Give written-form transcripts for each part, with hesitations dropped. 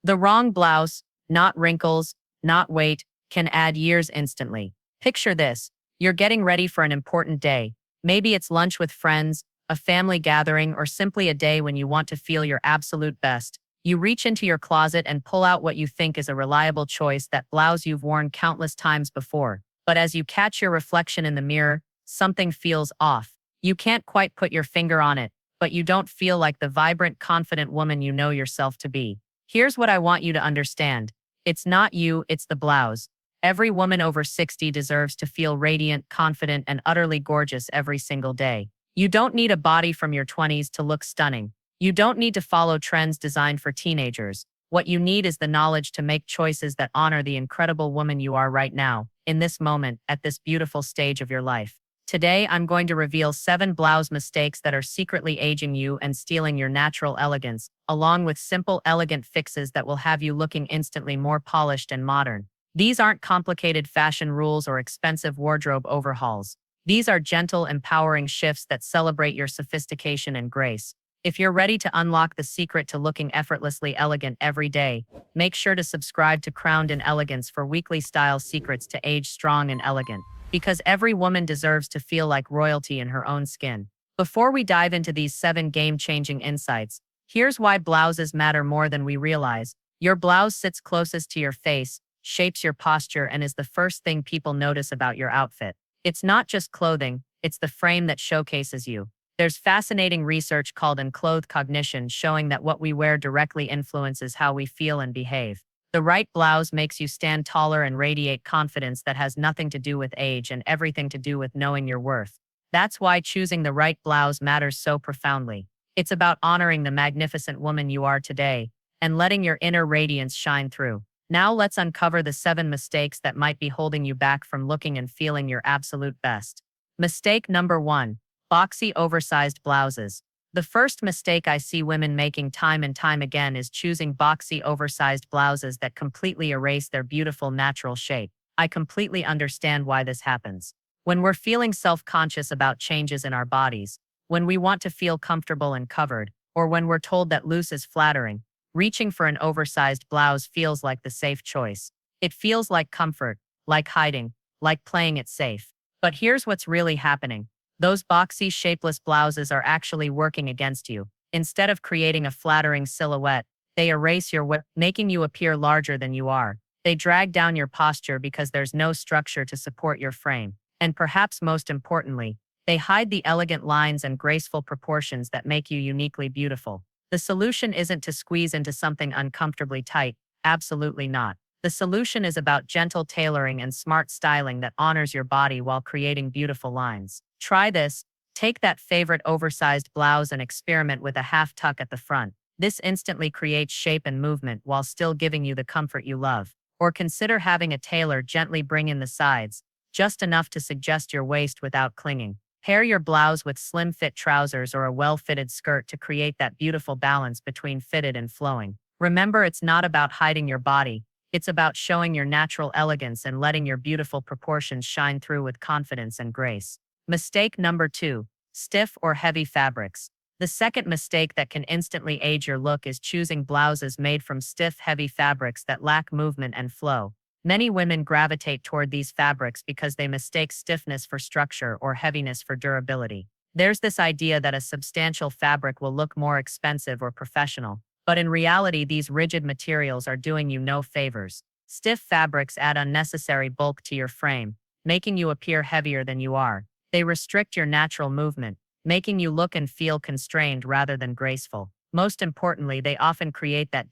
The wrong blouse, not wrinkles, not weight, can add years instantly. Picture this. You're getting ready for an important day. Maybe it's lunch with friends, a family gathering, or simply a day when you want to feel your absolute best. You reach into your closet and pull out what you think is a reliable choice, that blouse you've worn countless times before. But as you catch your reflection in the mirror, something feels off. You can't quite put your finger on it, but you don't feel like the vibrant, confident woman you know yourself to be. Here's what I want you to understand. It's not you, it's the blouse. Every woman over 60 deserves to feel radiant, confident, and utterly gorgeous every single day. You don't need a body from your 20s to look stunning. You don't need to follow trends designed for teenagers. What you need is the knowledge to make choices that honor the incredible woman you are right now, in this moment, at this beautiful stage of your life. Today, I'm going to reveal 7 blouse mistakes that are secretly aging you and stealing your natural elegance, along with simple, elegant fixes that will have you looking instantly more polished and modern. These aren't complicated fashion rules or expensive wardrobe overhauls. These are gentle, empowering shifts that celebrate your sophistication and grace. If you're ready to unlock the secret to looking effortlessly elegant every day, make sure to subscribe to Crowned in Elegance for weekly style secrets to age strong and elegant. Because every woman deserves to feel like royalty in her own skin. Before we dive into these 7 game-changing insights, here's why blouses matter more than we realize. Your blouse sits closest to your face, shapes your posture, and is the first thing people notice about your outfit. It's not just clothing, it's the frame that showcases you. There's fascinating research called unclothed cognition showing that what we wear directly influences how we feel and behave. The right blouse makes you stand taller and radiate confidence that has nothing to do with age and everything to do with knowing your worth. That's why choosing the right blouse matters so profoundly. It's about honoring the magnificent woman you are today and letting your inner radiance shine through. Now let's uncover the 7 mistakes that might be holding you back from looking and feeling your absolute best. Mistake number 1. Boxy, oversized blouses. The first mistake I see women making time and time again is choosing boxy, oversized blouses that completely erase their beautiful natural shape. I completely understand why this happens. When we're feeling self-conscious about changes in our bodies, when we want to feel comfortable and covered, or when we're told that loose is flattering, reaching for an oversized blouse feels like the safe choice. It feels like comfort, like hiding, like playing it safe. But here's what's really happening. Those boxy, shapeless blouses are actually working against you. Instead of creating a flattering silhouette, they erase your width, making you appear larger than you are. They drag down your posture because there's no structure to support your frame. And perhaps most importantly, they hide the elegant lines and graceful proportions that make you uniquely beautiful. The solution isn't to squeeze into something uncomfortably tight. Absolutely not. The solution is about gentle tailoring and smart styling that honors your body while creating beautiful lines. Try this. Take that favorite oversized blouse and experiment with a half tuck at the front. This instantly creates shape and movement while still giving you the comfort you love. Or consider having a tailor gently bring in the sides, just enough to suggest your waist without clinging. Pair your blouse with slim-fit trousers or a well-fitted skirt to create that beautiful balance between fitted and flowing. Remember, it's not about hiding your body. It's about showing your natural elegance and letting your beautiful proportions shine through with confidence and grace. Mistake number 2. Stiff or heavy fabrics. The second mistake that can instantly age your look is choosing blouses made from stiff, heavy fabrics that lack movement and flow. Many women gravitate toward these fabrics because they mistake stiffness for structure or heaviness for durability. There's this idea that a substantial fabric will look more expensive or professional, but in reality, these rigid materials are doing you no favors. Stiff fabrics add unnecessary bulk to your frame, making you appear heavier than you are. They restrict your natural movement, making you look and feel constrained rather than graceful. Most importantly, they often create that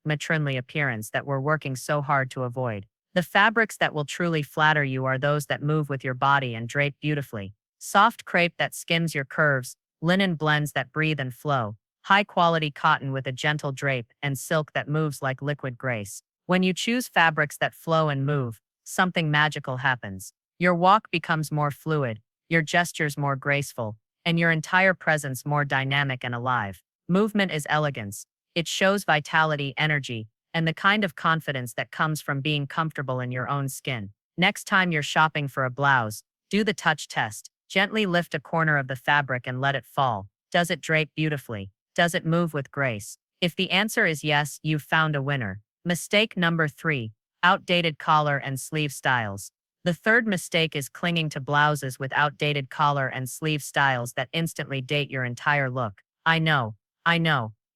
matronly appearance that we're working so hard to avoid. The fabrics that will truly flatter you are those that move with your body and drape beautifully. Soft crepe that skims your curves, linen blends that breathe and flow, high-quality cotton with a gentle drape, and silk that moves like liquid grace. When you choose fabrics that flow and move, something magical happens. Your walk becomes more fluid, your gestures more graceful, and your entire presence more dynamic and alive. Movement is elegance. It shows vitality, energy, and the kind of confidence that comes from being comfortable in your own skin. Next time you're shopping for a blouse, do the touch test. Gently lift a corner of the fabric and let it fall. Does it drape beautifully? Does it move with grace? If the answer is yes, you've found a winner. Mistake number 3. Outdated collar and sleeve styles. The third mistake is clinging to blouses with outdated collar and sleeve styles that instantly date your entire look. I know.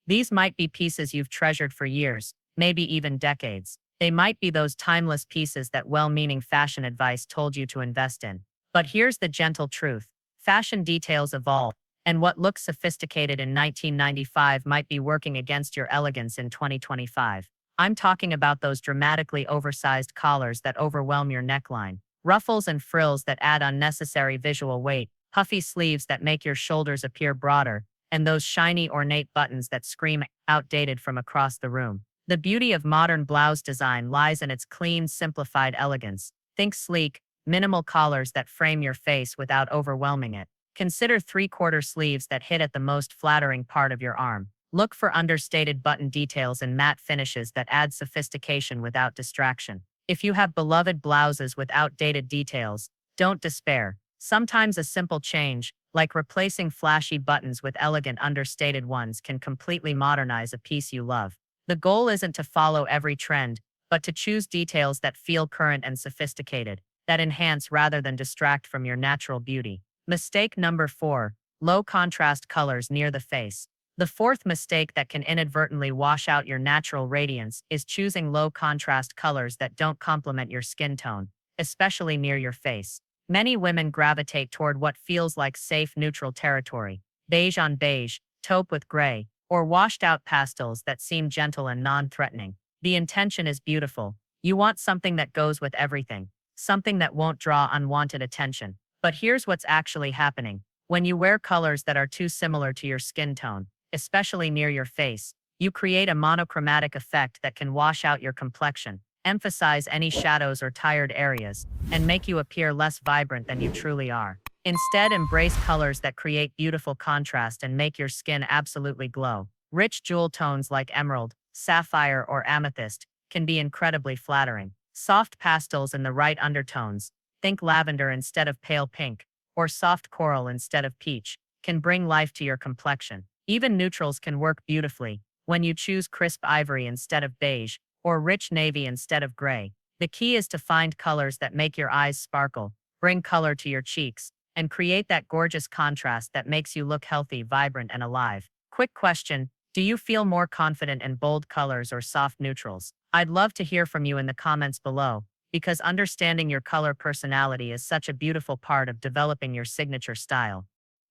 These might be pieces you've treasured for years, maybe even decades. They might be those timeless pieces that well-meaning fashion advice told you to invest in. But here's the gentle truth. Fashion details evolve, and what looks sophisticated in 1995 might be working against your elegance in 2025. I'm talking about those dramatically oversized collars that overwhelm your neckline, ruffles and frills that add unnecessary visual weight, puffy sleeves that make your shoulders appear broader, and those shiny ornate buttons that scream outdated from across the room. The beauty of modern blouse design lies in its clean, simplified elegance. Think sleek, minimal collars that frame your face without overwhelming it. Consider three-quarter sleeves that hit at the most flattering part of your arm. Look for understated button details and matte finishes that add sophistication without distraction. If you have beloved blouses with outdated details, don't despair. Sometimes a simple change, like replacing flashy buttons with elegant understated ones, can completely modernize a piece you love. The goal isn't to follow every trend, but to choose details that feel current and sophisticated, that enhance rather than distract from your natural beauty. Mistake number 4. Low contrast colors near the face. The fourth mistake that can inadvertently wash out your natural radiance is choosing low contrast colors that don't complement your skin tone, especially near your face. Many women gravitate toward what feels like safe neutral territory: beige on beige, taupe with gray, or washed out pastels that seem gentle and non-threatening. The intention is beautiful. You want something that goes with everything, something that won't draw unwanted attention. But here's what's actually happening. When you wear colors that are too similar to your skin tone, especially near your face, you create a monochromatic effect that can wash out your complexion, emphasize any shadows or tired areas, and make you appear less vibrant than you truly are. Instead, embrace colors that create beautiful contrast and make your skin absolutely glow. Rich jewel tones like emerald, sapphire, or amethyst can be incredibly flattering. Soft pastels in the right undertones, think lavender instead of pale pink, or soft coral instead of peach, can bring life to your complexion. Even neutrals can work beautifully when you choose crisp ivory instead of beige, or rich navy instead of gray. The key is to find colors that make your eyes sparkle, bring color to your cheeks, and create that gorgeous contrast that makes you look healthy, vibrant, and alive. Quick question: do you feel more confident in bold colors or soft neutrals? I'd love to hear from you in the comments below, because understanding your color personality is such a beautiful part of developing your signature style.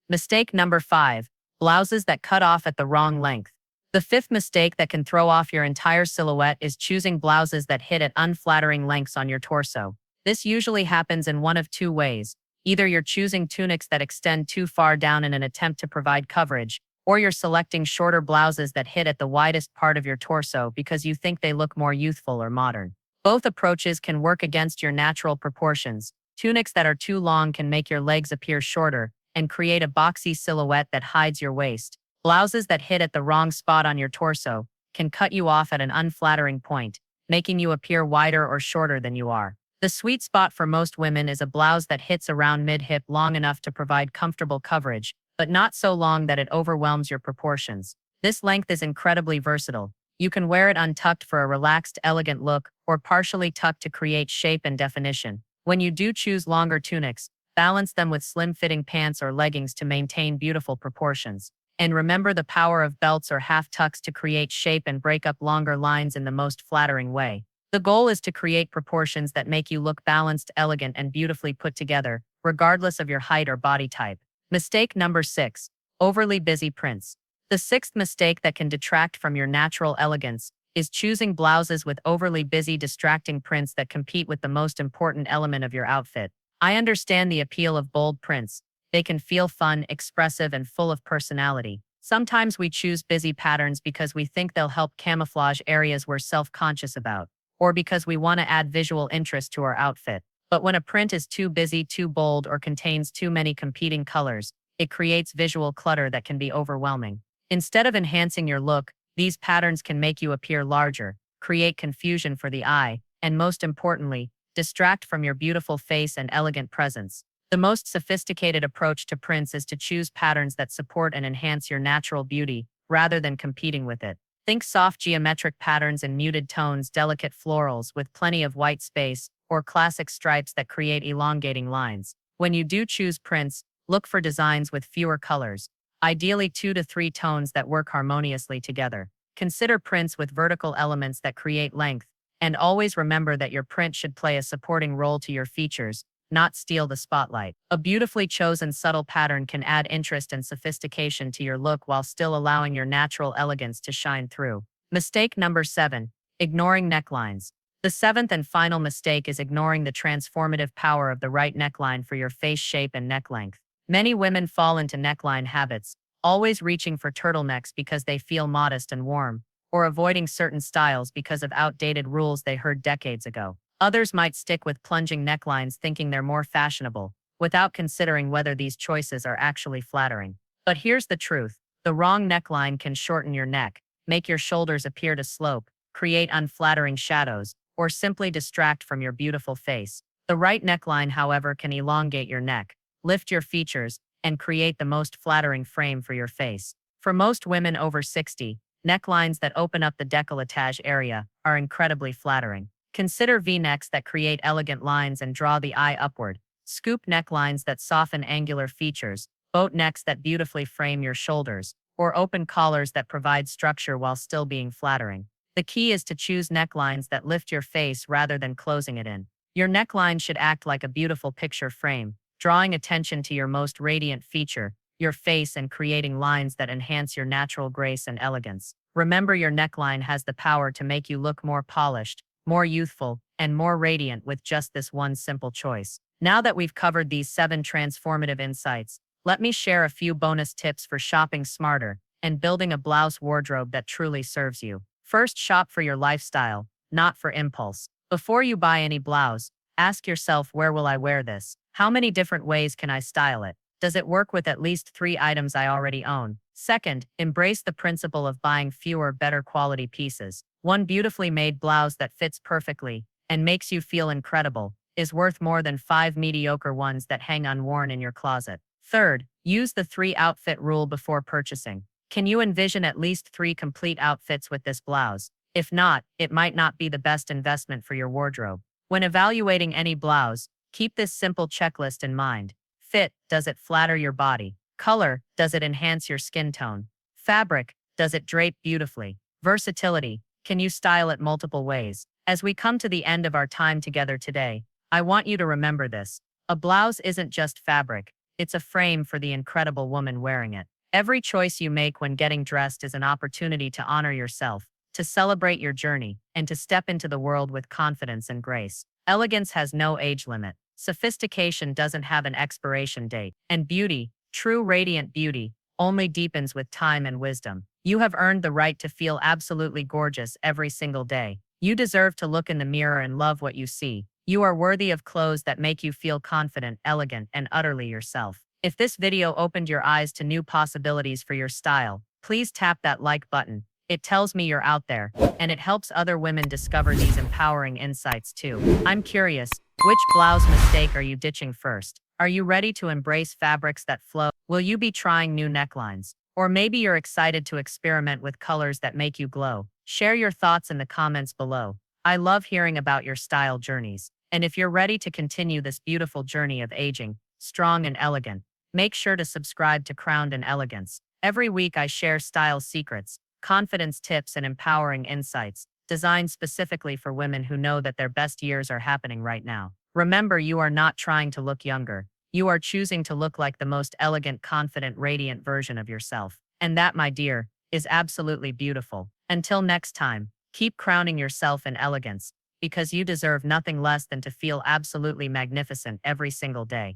Mistake number 5. Blouses that cut off at the wrong length. The fifth mistake that can throw off your entire silhouette is choosing blouses that hit at unflattering lengths on your torso. This usually happens in one of two ways. Either you're choosing tunics that extend too far down in an attempt to provide coverage, or you're selecting shorter blouses that hit at the widest part of your torso because you think they look more youthful or modern. Both approaches can work against your natural proportions. Tunics that are too long can make your legs appear shorter and create a boxy silhouette that hides your waist. Blouses that hit at the wrong spot on your torso can cut you off at an unflattering point, making you appear wider or shorter than you are. The sweet spot for most women is a blouse that hits around mid-hip, long enough to provide comfortable coverage, but not so long that it overwhelms your proportions. This length is incredibly versatile. You can wear it untucked for a relaxed, elegant look, or partially tucked to create shape and definition. When you do choose longer tunics, balance them with slim-fitting pants or leggings to maintain beautiful proportions. And remember the power of belts or half-tucks to create shape and break up longer lines in the most flattering way. The goal is to create proportions that make you look balanced, elegant, and beautifully put together, regardless of your height or body type. Mistake number 6. Overly busy prints. The sixth mistake that can detract from your natural elegance is choosing blouses with overly busy, distracting prints that compete with the most important element of your outfit. I understand the appeal of bold prints. They can feel fun, expressive, and full of personality. Sometimes we choose busy patterns because we think they'll help camouflage areas we're self-conscious about, or because we want to add visual interest to our outfit. But when a print is too busy, too bold, or contains too many competing colors, it creates visual clutter that can be overwhelming. Instead of enhancing your look, these patterns can make you appear larger, create confusion for the eye, and most importantly, distract from your beautiful face and elegant presence. The most sophisticated approach to prints is to choose patterns that support and enhance your natural beauty rather than competing with it. Think soft geometric patterns in muted tones, delicate florals with plenty of white space, or classic stripes that create elongating lines. When you do choose prints, look for designs with fewer colors, ideally 2 to 3 tones that work harmoniously together. Consider prints with vertical elements that create length, and always remember that your print should play a supporting role to your features, not steal the spotlight. A beautifully chosen subtle pattern can add interest and sophistication to your look while still allowing your natural elegance to shine through. Mistake number 7. Ignoring necklines. The seventh and final mistake is ignoring the transformative power of the right neckline for your face shape and neck length. Many women fall into neckline habits, always reaching for turtlenecks because they feel modest and warm, or avoiding certain styles because of outdated rules they heard decades ago. Others might stick with plunging necklines thinking they're more fashionable, without considering whether these choices are actually flattering. But here's the truth. The wrong neckline can shorten your neck, make your shoulders appear to slope, create unflattering shadows, or simply distract from your beautiful face. The right neckline, however, can elongate your neck, lift your features, and create the most flattering frame for your face. For most women over 60, necklines that open up the décolletage area are incredibly flattering. Consider V-necks that create elegant lines and draw the eye upward, scoop necklines that soften angular features, boat necks that beautifully frame your shoulders, or open collars that provide structure while still being flattering. The key is to choose necklines that lift your face rather than closing it in. Your neckline should act like a beautiful picture frame, drawing attention to your most radiant feature, your face, and creating lines that enhance your natural grace and elegance. Remember, your neckline has the power to make you look more polished, more youthful, and more radiant with just this one simple choice. Now that we've covered these 7 transformative insights, let me share a few bonus tips for shopping smarter and building a blouse wardrobe that truly serves you. First, shop for your lifestyle, not for impulse. Before you buy any blouse, ask yourself, where will I wear this? How many different ways can I style it? Does it work with at least 3 items I already own? Second, embrace the principle of buying fewer, better quality pieces. One beautifully made blouse that fits perfectly and makes you feel incredible is worth more than 5 mediocre ones that hang unworn in your closet. Third, use the 3-outfit rule before purchasing. Can you envision at least 3 complete outfits with this blouse? If not, it might not be the best investment for your wardrobe. When evaluating any blouse, keep this simple checklist in mind. Fit, does it flatter your body? Color, does it enhance your skin tone? Fabric, does it drape beautifully? Versatility, can you style it multiple ways? As we come to the end of our time together today, I want you to remember this. A blouse isn't just fabric, it's a frame for the incredible woman wearing it. Every choice you make when getting dressed is an opportunity to honor yourself, to celebrate your journey, and to step into the world with confidence and grace. Elegance has no age limit. Sophistication doesn't have an expiration date. And beauty, true radiant beauty, only deepens with time and wisdom. You have earned the right to feel absolutely gorgeous every single day. You deserve to look in the mirror and love what you see. You are worthy of clothes that make you feel confident, elegant, and utterly yourself. If this video opened your eyes to new possibilities for your style, please tap that like button. It tells me you're out there, and it helps other women discover these empowering insights too. I'm curious, which blouse mistake are you ditching first? Are you ready to embrace fabrics that flow? Will you be trying new necklines? Or maybe you're excited to experiment with colors that make you glow. Share your thoughts in the comments below. I love hearing about your style journeys. And if you're ready to continue this beautiful journey of aging, strong and elegant, make sure to subscribe to Crowned in Elegance. Every week I share style secrets, confidence tips, and empowering insights, designed specifically for women who know that their best years are happening right now. Remember, you are not trying to look younger. You are choosing to look like the most elegant, confident, radiant version of yourself. And that, my dear, is absolutely beautiful. Until next time, keep crowning yourself in elegance, because you deserve nothing less than to feel absolutely magnificent every single day.